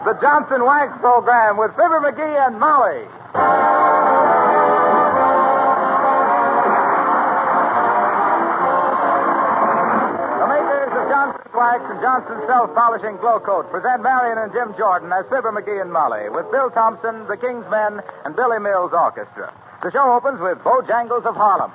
the Johnson Wax Program with Fibber McGee and Molly. The makers of Johnson's Wax and Johnson's Self-Polishing Glow Coat present Marion and Jim Jordan as Fibber McGee and Molly with Bill Thompson, the King's Men, and Billy Mills Orchestra. The show opens with Bojangles of Harlem.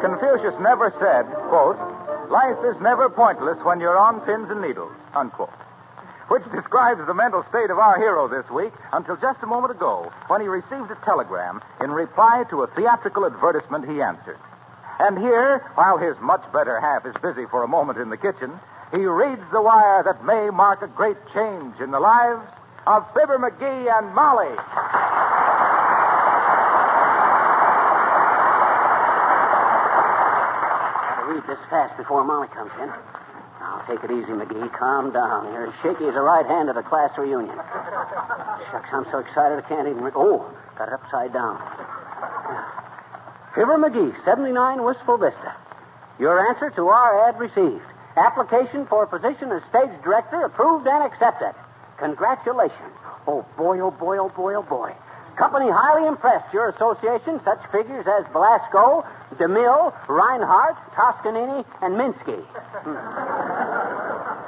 Confucius never said, quote, life is never pointless when you're on pins and needles, unquote. Which describes the mental state of our hero this week until just a moment ago when he received a telegram in reply to a theatrical advertisement he answered. And here, while his much better half is busy for a moment in the kitchen, he reads the wire that may mark a great change in the lives of Fibber McGee and Molly. Read this fast before Molly comes in. Now, take it easy, McGee. Calm down. You're as shaky as a right hand at a class reunion. Shucks, I'm so excited I can't even read. Oh, got it upside down. Fibber McGee, 79 Wistful Vista. Your answer to our ad received. Application for position as stage director approved and accepted. Congratulations. Oh, boy, oh, boy, oh, boy, oh, boy. Company highly impressed your association, such figures as Velasco, DeMille, Reinhardt, Toscanini, and Minsky.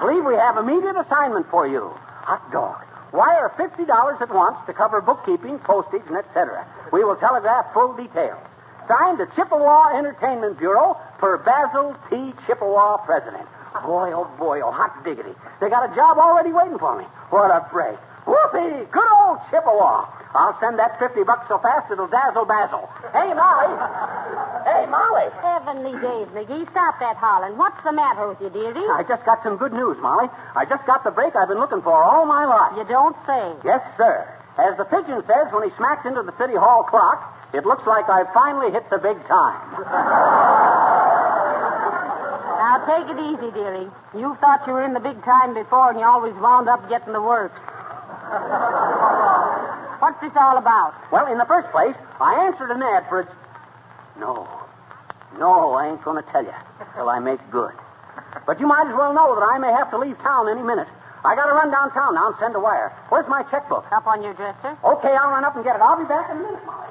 Believe we have immediate assignment for you. Hot dog. Wire $50 at once to cover bookkeeping, postage, and etc. We will telegraph full details. Signed the Chippewa Entertainment Bureau per Basil T. Chippewa, President. Boy, oh, hot diggity. They got a job already waiting for me. What a break. Whoopee! Good old Chippewa. I'll send that $50 so fast it'll dazzle Basil. Hey, Molly. Hey, Molly. Heavenly days, McGee. Stop that hollering. What's the matter with you, dearie? I just got some good news, Molly. I just got the break I've been looking for all my life. You don't say. Yes, sir. As the pigeon says when he smacks into the City Hall clock, it looks like I've finally hit the big time. Now, take it easy, dearie. You thought you were in the big time before, and you always wound up getting the works. What's this all about? Well, in the first place, I answered an ad for it. No, I ain't going to tell you till I make good. But you might as well know that I may have to leave town any minute. I got to run downtown now and send a wire. Where's my checkbook? Up on your dresser? Okay, I'll run up and get it. I'll be back in a minute, Molly.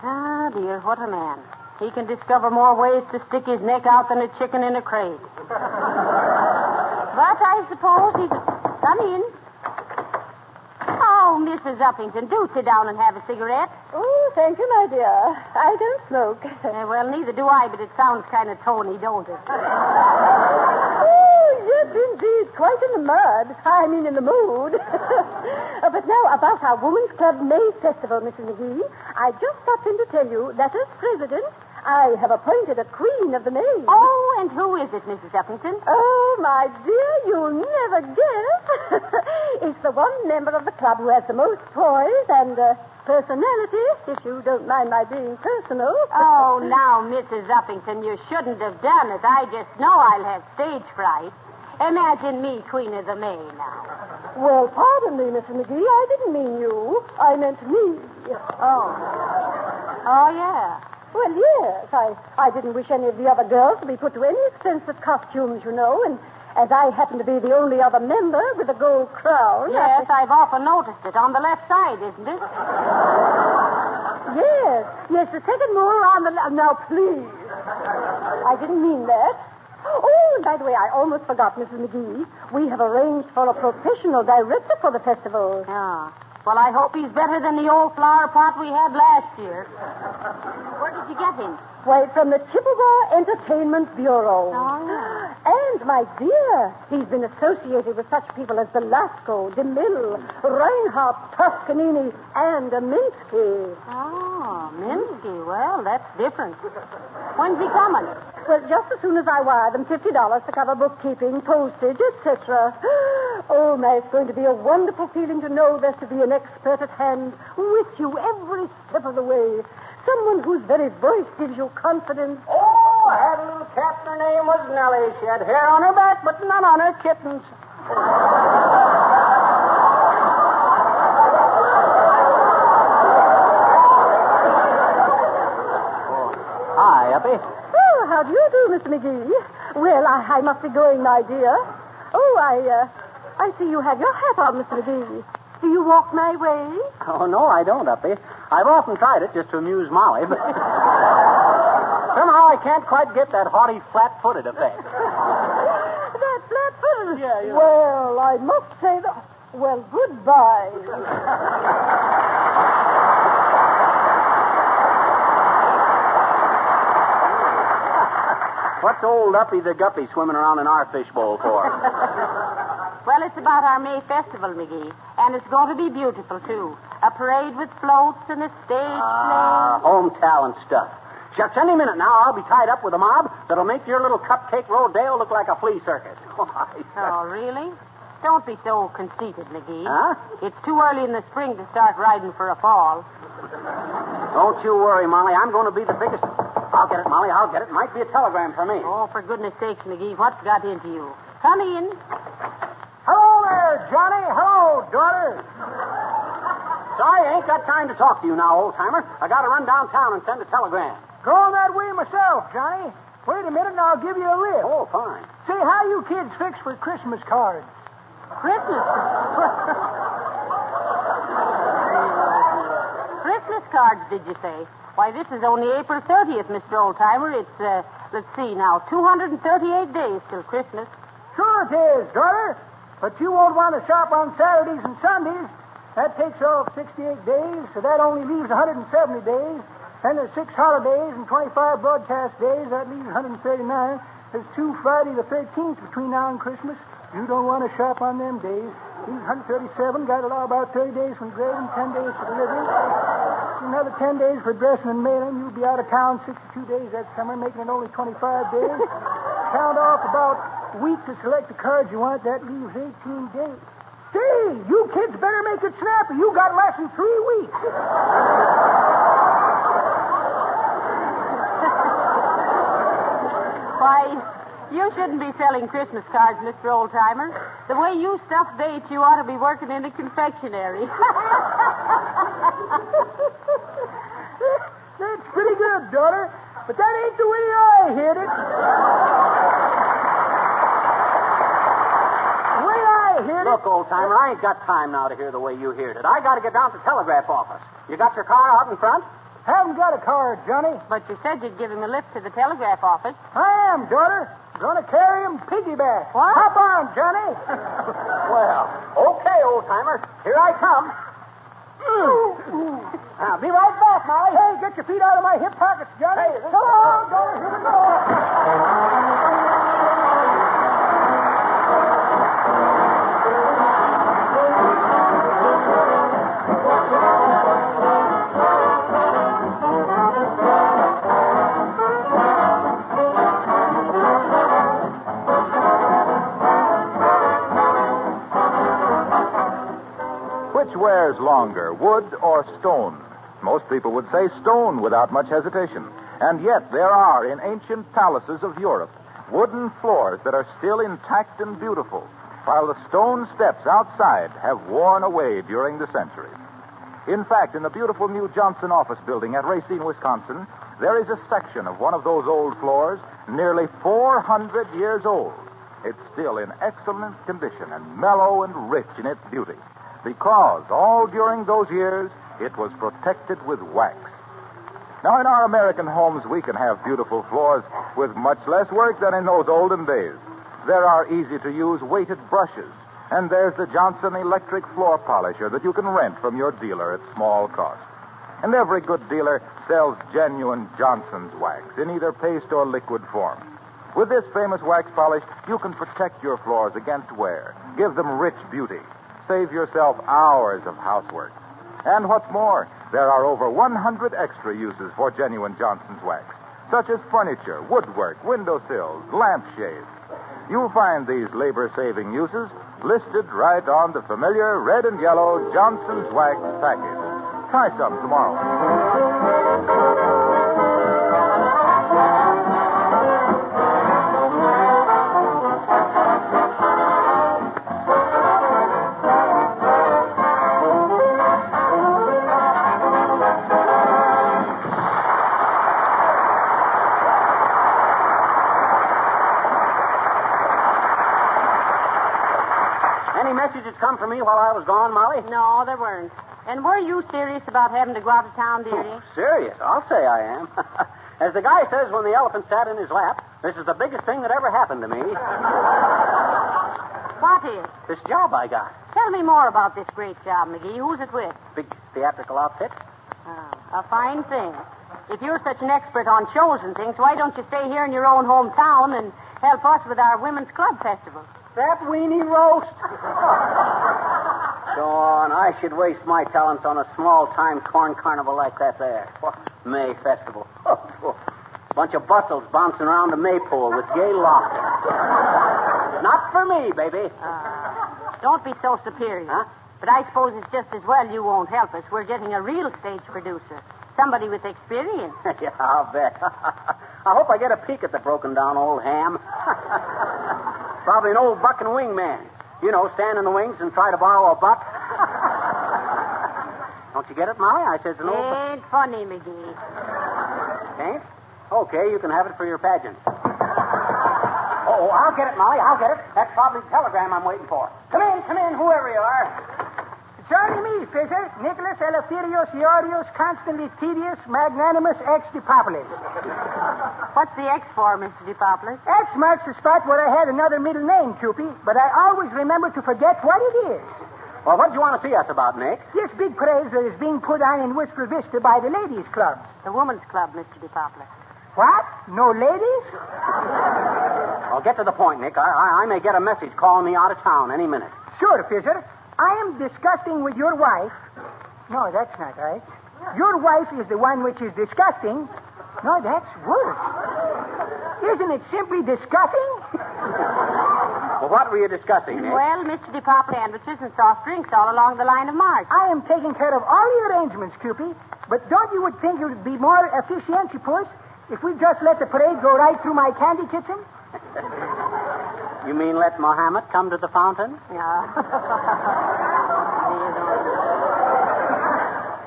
Ah, dear, what a man. He can discover more ways to stick his neck out than a chicken in a crate. But I suppose he's... Come in. Oh, Mrs. Uppington, do sit down and have a cigarette. Oh, thank you, my dear. I don't smoke. Well, neither do I, but it sounds kind of tony, don't it? Oh, yes, indeed. Quite in the mud. I mean, in the mood. But now, about our Women's Club May Festival, Mrs. McGee. I just stopped in to tell you that as president, I have appointed a queen of the maids. Oh, and who is it, Mrs. Uppington? Oh, my dear, you'll never guess. It's the one member of the club who has the most poise and personality, if you don't mind my being personal. Oh, now, Mrs. Uppington, you shouldn't have done it. I just know I'll have stage fright. Imagine me Queen of the May now. Well, pardon me, Mrs. McGee. I didn't mean you. I meant me. Oh. Oh, yeah. Well, yes. I didn't wish any of the other girls to be put to any expensive costumes, you know, and as I happen to be the only other member with a gold crown... Yes, I've often noticed it. On the left side, isn't it? Yes, the second more on the... Now, please. I didn't mean that. Oh, and by the way, I almost forgot, Mrs. McGee. We have arranged for a professional director for the festival. Yeah. Well, I hope he's better than the old flower pot we had last year. Where did you get him? Why, from the Chippewa Entertainment Bureau. Oh, yeah. And, my dear, he's been associated with such people as Velasco, DeMille, Reinhardt, Toscanini, and Minsky. Oh, Minsky. Well, that's different. When's he coming? Well, just as soon as I wire them $50 to cover bookkeeping, postage, etc. Oh, my, it's going to be a wonderful feeling to know there's to be an expert at hand with you every step of the way. Someone whose very voice gives you confidence. Oh, I had a little cat. Her name was Nellie. She had hair on her back, but none on her kittens. Hi, Uppy. Oh, how do you do, Mr. McGee? Well, I must be going, my dear. Oh, I see you have your hat on, Mr. McGee. Do you walk my way? Oh, no, I don't, Uppy. I've often tried it just to amuse Molly, but somehow I can't quite get that haughty, flat-footed effect. That flat-footed? Yeah, yeah. Well, I must say that... Well, goodbye. What's old Uppy the Guppy swimming around in our fishbowl for? Well, it's about our May festival, McGee. And it's going to be beautiful, too. A parade with floats and a stage play. Home talent stuff. Shucks, any minute now I'll be tied up with a mob that'll make your little cupcake rodeo look like a flea circus. Oh, really? Don't be so conceited, McGee. Huh? It's too early in the spring to start riding for a fall. Don't you worry, Molly. I'm going to be the biggest... I'll get it, Molly. I'll get it. Might be a telegram for me. Oh, for goodness sakes, McGee, what's got into you? Come in. Hello there, Johnny. Hello, daughter. Sorry, I ain't got time to talk to you now, old-timer. I got to run downtown and send a telegram. Going that way myself, Johnny. Wait a minute and I'll give you a lift. Oh, fine. Say, how you kids fix for Christmas cards? Christmas. Christmas cards, did you say? Why, this is only April 30th, Mr. Oldtimer. It's, let's see now, 238 days till Christmas. Sure it is, daughter. But you won't want to shop on Saturdays and Sundays. That takes off 68 days, so that only leaves 170 days. Then there's 6 holidays and 25 broadcast days. That leaves 139. There's 2 Friday the 13th between now and Christmas. You don't want to shop on them days. Leaves 137. Got to allow about 30 days for engraving, 10 days for delivery. Another 10 days for dressing and mailing. You'll be out of town 62 days that summer, making it only 25 days. Count off about a week to select the cards you want. That leaves 18 days. Say, you kids better make it snappy. You got less than 3 weeks. Why, you shouldn't be selling Christmas cards, Mr. Oldtimer. The way you stuff dates, you ought to be working in a confectionery. That's pretty good, daughter. But that ain't the way I hit it. The way I hit it... Look, old-timer, I ain't got time now to hear the way you heard it. I got to get down to the telegraph office. You got your car out in front? Haven't got a car, Johnny. But you said you'd give him a lift to the telegraph office. I am, daughter. Gonna carry him piggyback. What? Hop on, Johnny. Well, okay, old-timer. Here I come. I'll be right back, Molly. Hey, get your feet out of my hip pockets, Johnny. Hey, Come on, daughter. Here we go. wood or stone. Most people would say stone without much hesitation. And yet there are, in ancient palaces of Europe, wooden floors that are still intact and beautiful, while the stone steps outside have worn away during the centuries. In fact, in the beautiful new Johnson office building at Racine, Wisconsin, there is a section of one of those old floors nearly 400 years old. It's still in excellent condition and mellow and rich in its beauty, because all during those years it was protected with wax. Now, in our American homes, we can have beautiful floors with much less work than in those olden days. There are easy-to-use weighted brushes, and there's the Johnson electric floor polisher that you can rent from your dealer at small cost. And every good dealer sells genuine Johnson's wax in either paste or liquid form. With this famous wax polish, you can protect your floors against wear, give them rich beauty, save yourself hours of housework. And what's more, there are over 100 extra uses for genuine Johnson's wax, such as furniture, woodwork, windowsills, lampshades. You'll find these labor-saving uses listed right on the familiar red and yellow Johnson's wax package. Try some tomorrow. Any messages come for me while I was gone, Molly? No, there weren't. And were you serious about having to go out of town, dearie? Serious? I'll say I am. As the guy says when the elephant sat in his lap, this is the biggest thing that ever happened to me. What is? This job I got. Tell me more about this great job, McGee. Who's it with? Big theatrical outfit. Oh, a fine thing. If you're such an expert on shows and things, why don't you stay here in your own hometown and help us with our Women's Club Festival? That weenie roast. Go on. I should waste my talents on a small-time corn carnival like that there. May Festival. Bunch of bustles bouncing around a maypole with gay laughter. Not for me, baby. Don't be so superior. Huh? But I suppose it's just as well you won't help us. We're getting a real stage producer. Somebody with experience. Yeah, I'll bet. I hope I get a peek at the broken-down old ham. Probably an old buck and wing man. You know, stand in the wings and try to borrow a butt. Don't you get it, Molly? I said it's an old... Ain't funny, McGee. Ain't? Okay, you can have it for your pageant. Oh, I'll get it, Molly. I'll get it. That's probably the telegram I'm waiting for. Come in, whoever you are. It's only me, Fizzer. Nicholas Eleftherios Iorios, constantly tedious, magnanimous ex Depopolis. What's the X for, Mr. DePoplis? X marks the spot where I had another middle name, Cupie, but I always remember to forget what it is. Well, what do you want to see us about, Nick? This big parade that is being put on in Wistful Vista by the ladies' club. The Women's Club, Mr. DePoplis. What? No ladies? Well, get to the point, Nick. I may get a message calling me out of town any minute. Sure, Fizzer. I am disgusting with your wife. No, that's not right. Your wife is the one which is disgusting. No, that's worse. Isn't it simply disgusting? Well, what were you discussing, Nick? Well, Mr. DePoplis, sandwiches and soft drinks all along the line of march. I am taking care of all the arrangements, Cupie. But don't you would think it would be more efficientipus if we just let the parade go right through my candy kitchen? You mean let Mohammed come to the fountain? No.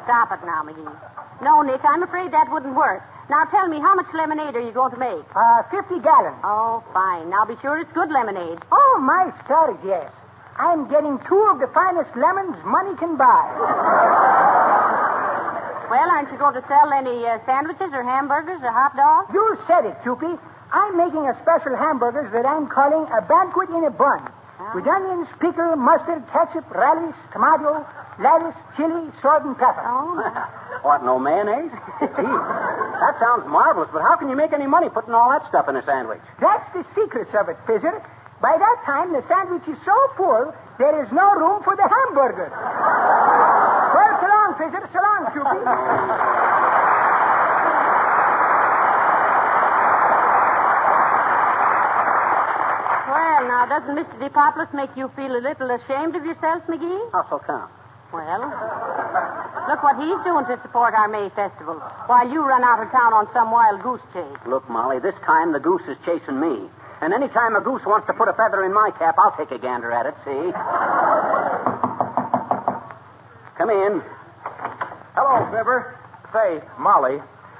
Stop it now, McGee. No, Nick, I'm afraid that wouldn't work. Now tell me, how much lemonade are you going to make? 50 gallons. Oh, fine. Now be sure it's good lemonade. Oh, my stars, yes. I'm getting 2 of the finest lemons money can buy. Well, aren't you going to sell any sandwiches or hamburgers or hot dogs? You said it, Cupie. I'm making a special hamburgers that I'm calling a banquet in a bun. With onions, pickle, mustard, ketchup, relish, tomato, lettuce, chili, salt, and pepper. Oh, my. What, no mayonnaise? Gee, that sounds marvelous, but how can you make any money putting all that stuff in a sandwich? That's the secrets of it, Fizzer. By that time, the sandwich is so full, there is no room for the hamburger. Well, so long, Fizzer. So long, Cupie. Well, now, doesn't Mr. DePoplis make you feel a little ashamed of yourself, McGee? How so come? Well, look what he's doing to support our May festival, while you run out of town on some wild goose chase. Look, Molly, this time the goose is chasing me. And any time a goose wants to put a feather in my cap, I'll take a gander at it, see? Come in. Hello, Fibber. Say, Molly,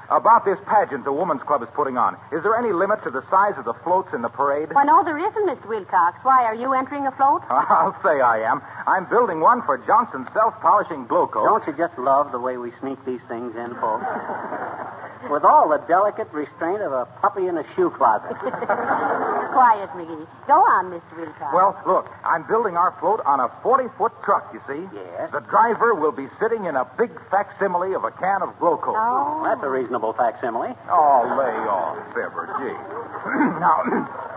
about this pageant the Woman's Club is putting on, is there any limit to the size of the floats in the parade? Why, no, there isn't, Mr. Wilcox. Why, are you entering a float? I'll say I am. I'm building one for Johnson's self-polishing glow coat. Don't you just love the way we sneak these things in, folks? With all the delicate restraint of a puppy in a shoe closet. Quiet, McGee. Go on, Mr. Wilcox. Well, look, I'm building our float on a 40-foot truck, you see. Yes? The driver will be sitting in a big facsimile of a can of glow coat. Oh. That's a reasonable facsimile. Oh, lay off, Fibber, gee. Now,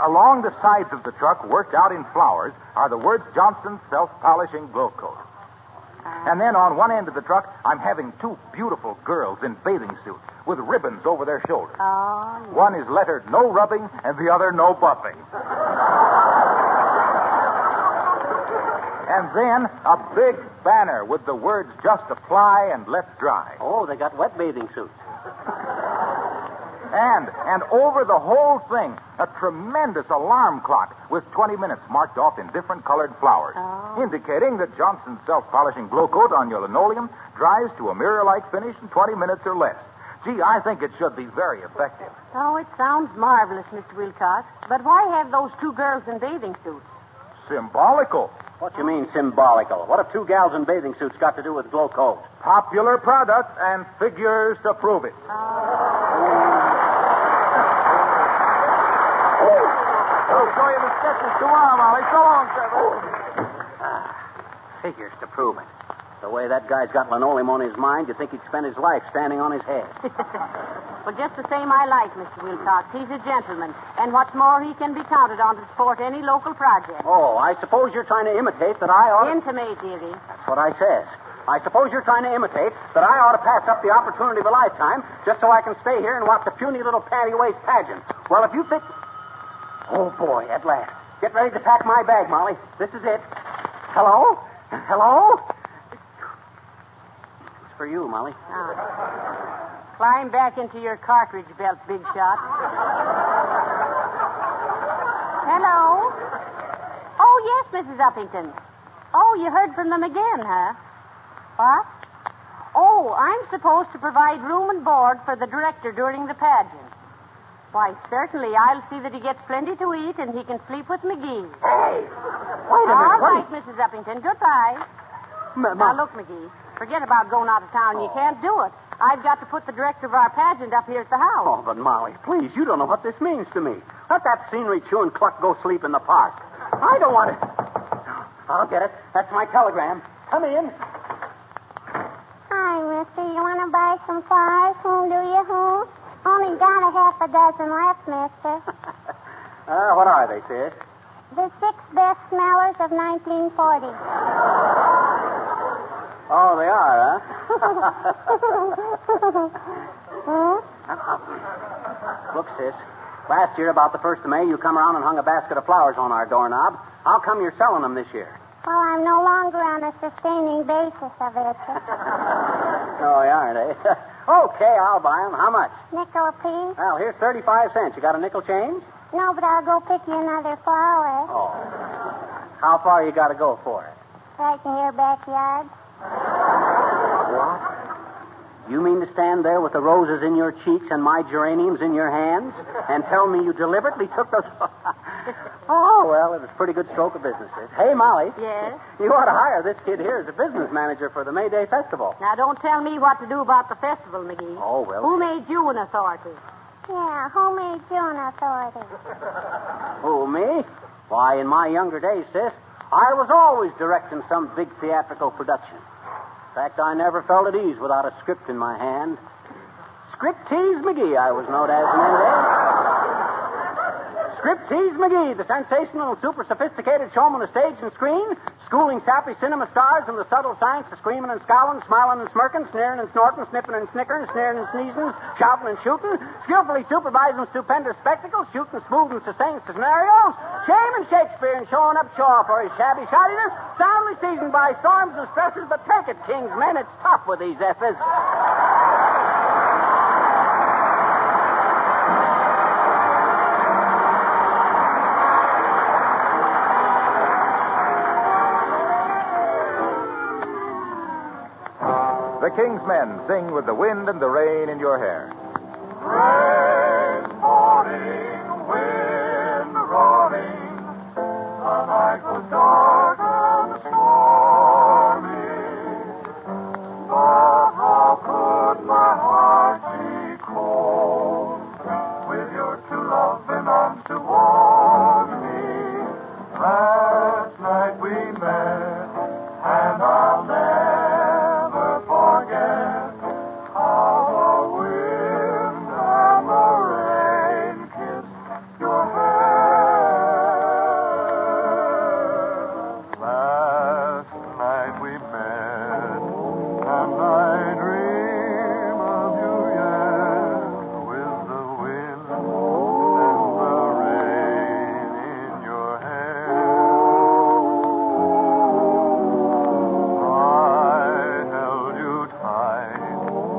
along the sides of the truck, worked out in flowers, are the words Johnson's self-polishing glow coat. And then on one end of the truck, I'm having two beautiful girls in bathing suits with ribbons over their shoulders. Oh, yes. One is lettered no rubbing and the other no buffing. And then a big banner with the words just apply and let dry. Oh, they got wet bathing suits. And over the whole thing, a tremendous alarm clock with 20 minutes marked off in different colored flowers, indicating that Johnson's self-polishing glow coat on your linoleum dries to a mirror-like finish in 20 minutes or less. Gee, I think it should be very effective. Oh, it sounds marvelous, Mr. Wilcox. But why have those two girls in bathing suits? Symbolical. What do you mean, symbolical? What have two gals in bathing suits got to do with glow coat? Popular product and figures to prove it. I'll show you the sketches tomorrow, Molly. So long, Trevor. Figures to prove it. The way that guy's got linoleum on his mind, you'd think he'd spend his life standing on his head. Well, just the same I like Mr. Wilcox. He's a gentleman. And what's more, he can be counted on to support any local project. Oh, I suppose you're trying to imitate that I ought to... Intimate, dearie. That's what I says. I suppose you're trying to imitate that I ought to pass up the opportunity of a lifetime just so I can stay here and watch the puny little panty-waist pageant. Well, if you think... Oh, boy, at last. Get ready to pack my bag, Molly. This is it. Hello? Hello? It's for you, Molly. Climb back into your cartridge belt, big shot. Hello? Oh, yes, Mrs. Uppington. Oh, you heard from them again, huh? What? Oh, I'm supposed to provide room and board for the director during the pageant. Why, certainly. I'll see that he gets plenty to eat and he can sleep with McGees. Hey! Wait a minute. All right, Mrs. Uppington. Goodbye. Now, look, McGee. Forget about going out of town. You can't do it. I've got to put the director of our pageant up here at the house. Oh, but Molly, please, you don't know what this means to me. Let that scenery chewing cluck go sleep in the park. I don't want it. I'll get it. That's my telegram. Come in. Hi, mister. You want to buy some flowers? Do you? Only got a half a dozen left, mister. What are they, sis? The 6 best smellers of 1940. Oh, they are, huh? Look, sis. Last year, about the 1st of May, you come around and hung a basket of flowers on our doorknob. How come you're selling them this year? Well, I'm no longer on a sustaining basis of it. Oh, they aren't, eh? Okay, I'll buy them. How much? Nickel apiece? Well, here's 35 cents. You got a nickel change? No, but I'll go pick you another flower. Oh. How far you got to go for it? Right in your backyard. What? You mean to stand there with the roses in your cheeks and my geraniums in your hands and tell me you deliberately took those... Oh, well, it was a pretty good stroke of business. Hey, Molly. Yes? You ought to hire this kid here as a business manager for the May Day Festival. Now, don't tell me what to do about the festival, McGee. Oh, well. Who made you an authority? Yeah, who made you an authority? Who, me? Why, in my younger days, sis, I was always directing some big theatrical production. In fact, I never felt at ease without a script in my hand. Scriptease McGee, I was known as in them days. Scriptease McGee, the sensational and super sophisticated showman of stage and screen, schooling sappy cinema stars in the subtle science of screaming and scowling, smiling and smirking, sneering and snorting, snipping and snickering, sneering and sneezing, shouting and shooting, skillfully supervising stupendous spectacles, shooting smooth and sustained scenarios, shaming Shakespeare and showing up Shaw for his shabby shoddiness, soundly seasoned by storms and stresses, but take it, kings, men, it's tough with these effers. The King's Men sing with the wind and the rain in your hair. Rain pouring, wind roaring, the night was dark and stormy. But how could my heart be cold with your true loving arms to warm me? Last night we met, and I'll never forget how the wind and the rain kissed your hair. Last night we met, and I dream of you yet, with the wind and the rain in your hair. I held you tight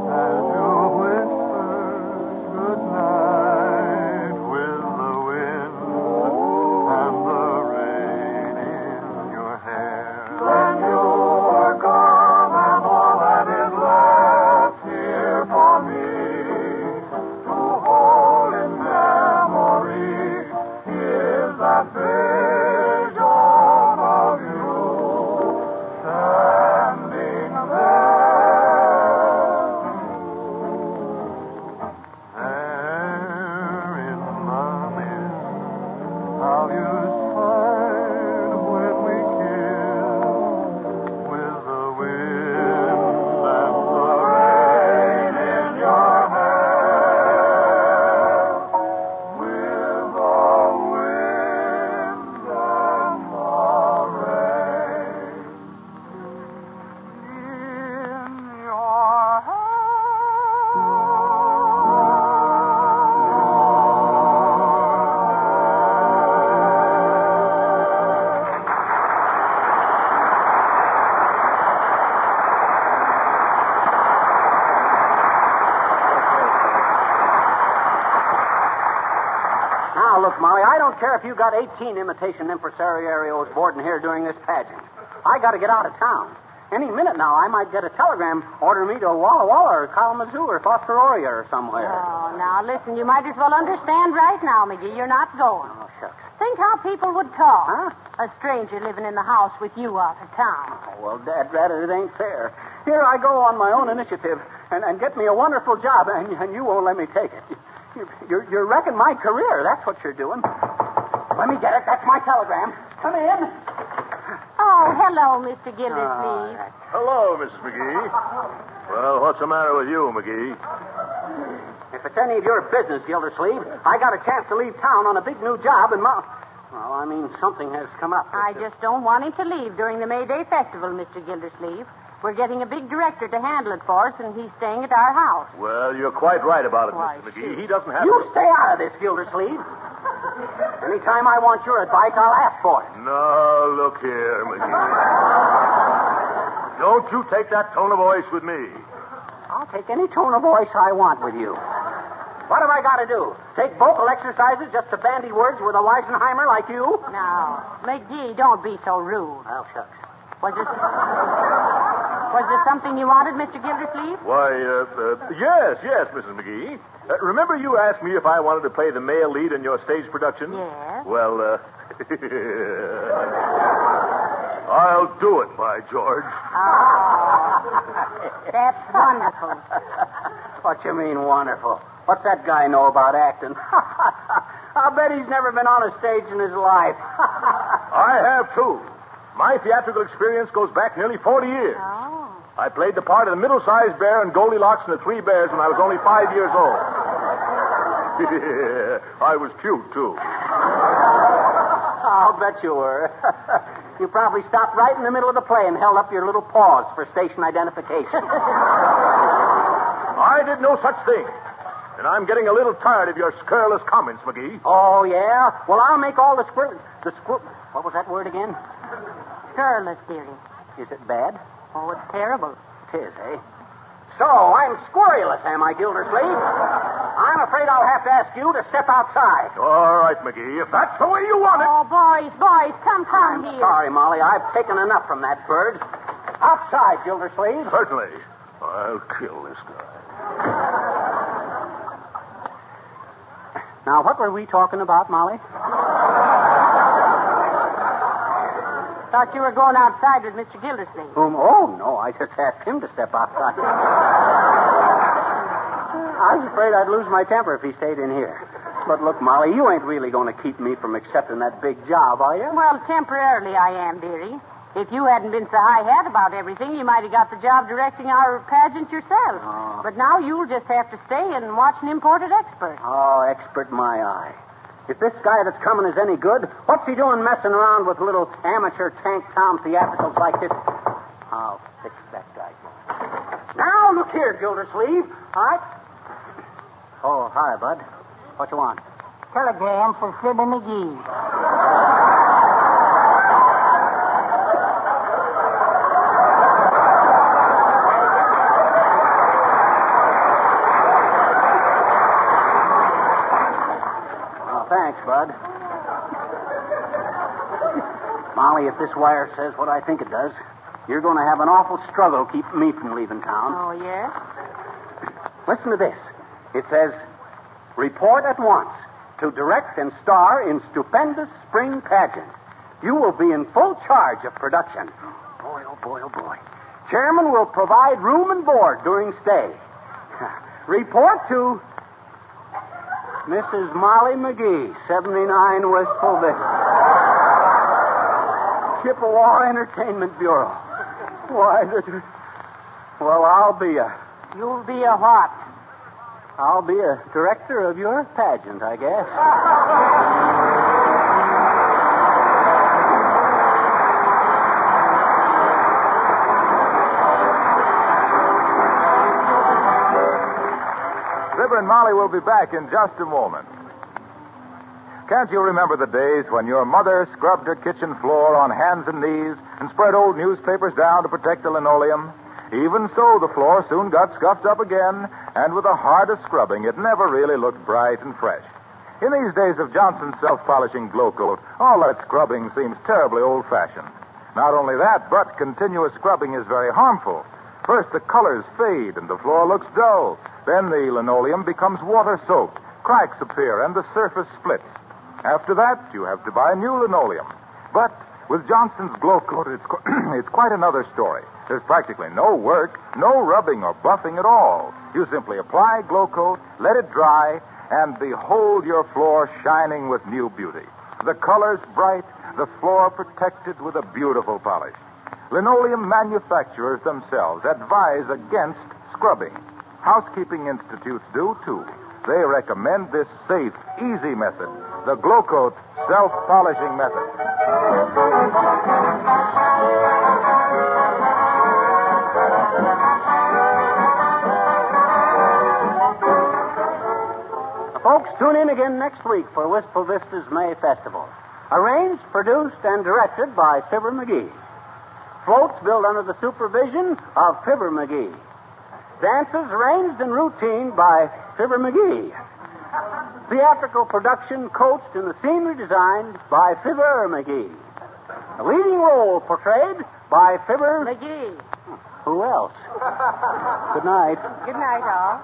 as you whispered good night, with the wind and the rain in your hair. Then you are gone, and all that is left here for me to hold in memory is that vision of you standing there in the mist. How you smiled when we kissed, with the wind and the rain in your hair, with the wind and the rain in your Now, look, Molly, I don't care if you got 18 imitation impresarios boarding here during this pageant. I got to get out of town. Any minute now, I might get a telegram ordering me to Walla Walla or Kalamazoo or Fostoria or somewhere. Oh, now, listen, you might as well understand right now, McGee, you're not going. Oh, shucks. Think how people would talk. Huh? A stranger living in the house with you out of town. Oh, well, Dad, it ain't fair. Here I go on my own initiative and get me a wonderful job, and you won't let me take it. You're wrecking my career. That's what you're doing. Let me get it. That's my telegram. Come in. Oh, hello, Mr. Gildersleeve. Hello, Mrs. McGee. Well, what's the matter with you, McGee? If it's any of your business, Gildersleeve, I got a chance to leave town on a big new job and well, I mean, something has come up. I just don't want him to leave during the May Day Festival, Mr. Gildersleeve. We're getting a big director to handle it for us, and he's staying at our house. Well, you're quite right about it, Why, Mr. McGee. He doesn't have You to... stay out of this, Gildersleeve. Anytime I want your advice, I'll ask for it. No, look here, McGee. Don't you take that tone of voice with me. I'll take any tone of voice I want with you. What have I got to do? Take vocal exercises just to bandy words with a Weisenheimer like you? Now, McGee, don't be so rude. Well, shucks. Was there something you wanted, Mr. Gildersleeve? Why, yes, Mrs. McGee. Remember you asked me if I wanted to play the male lead in your stage production? Yes. Well, I'll do it, by George. Oh, that's wonderful. What you mean, wonderful? What's that guy know about acting? I'll bet he's never been on a stage in his life. I have, too. My theatrical experience goes back nearly 40 years. Oh. I played the part of the middle-sized bear in Goldilocks and the Three Bears when I was only 5 years old. I was cute, too. I'll bet you were. You probably stopped right in the middle of the play and held up your little paws for station identification. I did no such thing. And I'm getting a little tired of your scurrilous comments, McGee. Oh, yeah? Well, I'll make all the what was that word again? Scurrilous, dearie. Is it bad? Oh, it's terrible. It is, eh? So, I'm squirreless, am I, Gildersleeve? I'm afraid I'll have to ask you to step outside. All right, McGee, if that's the way you want it. Oh, boys, come here. Sorry, Molly, I've taken enough from that bird. Outside, Gildersleeve. Certainly. I'll kill this guy. Now, what were we talking about, Molly? Thought you were going outside with Mr. Gildersleeve. Oh, no, I just asked him to step outside. I was afraid I'd lose my temper if he stayed in here. But look, Molly, you ain't really going to keep me from accepting that big job, are you? Well, temporarily I am, dearie. If you hadn't been so high-hat about everything, you might have got the job directing our pageant yourself. Oh. But now you'll just have to stay and watch an imported expert. Oh, expert my eye. If this guy that's coming is any good, what's he doing messing around with little amateur tank town theatricals like this? I'll fix that guy. Now, look here, Gildersleeve. All right? Oh, hi, Bud. What you want? Telegram for Fibber McGee. Thanks, Bud. Molly, if this wire says what I think it does, you're going to have an awful struggle keeping me from leaving town. Oh, yes? Listen to this. It says, report at once to direct and star in stupendous spring pageant. You will be in full charge of production. Boy, oh boy, oh boy. Chairman will provide room and board during stay. Report to Mrs. Molly McGee, 79 Wistful Vista. Chippewa Entertainment Bureau. Why, well, I'll be a... You'll be a what? I'll be a director of your pageant, I guess. Fibber and Molly will be back in just a moment. Can't you remember the days when your mother scrubbed her kitchen floor on hands and knees and spread old newspapers down to protect the linoleum? Even so, the floor soon got scuffed up again, and with the hardest scrubbing, it never really looked bright and fresh. In these days of Johnson's self-polishing glow coat, all that scrubbing seems terribly old-fashioned. Not only that, but continuous scrubbing is very harmful. First, the colors fade and the floor looks dull. Then the linoleum becomes water-soaked. Cracks appear and the surface splits. After that, you have to buy new linoleum. But with Johnson's glow coat, it's quite another story. There's practically no work, no rubbing or buffing at all. You simply apply glow coat, let it dry, and behold your floor shining with new beauty. The colors bright, the floor protected with a beautiful polish. Linoleum manufacturers themselves advise against scrubbing. Housekeeping institutes do, too. They recommend this safe, easy method, the Glow Coat self-polishing method. Folks, tune in again next week for Wistful Vista's May Festival. Arranged, produced, and directed by Fibber McGee. Floats built under the supervision of Fibber McGee. Dances arranged and routine by Fibber McGee. Theatrical production coached and the scenery designed by Fibber McGee. The leading role portrayed by Fibber McGee. Who else? Good night. Good night, all.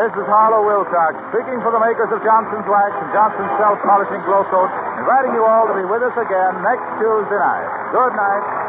This is Harlow Wilcox, speaking for the makers of Johnson's Wax and Johnson's Self-Polishing Glow Coat, inviting you all to be with us again next Tuesday night. Good night.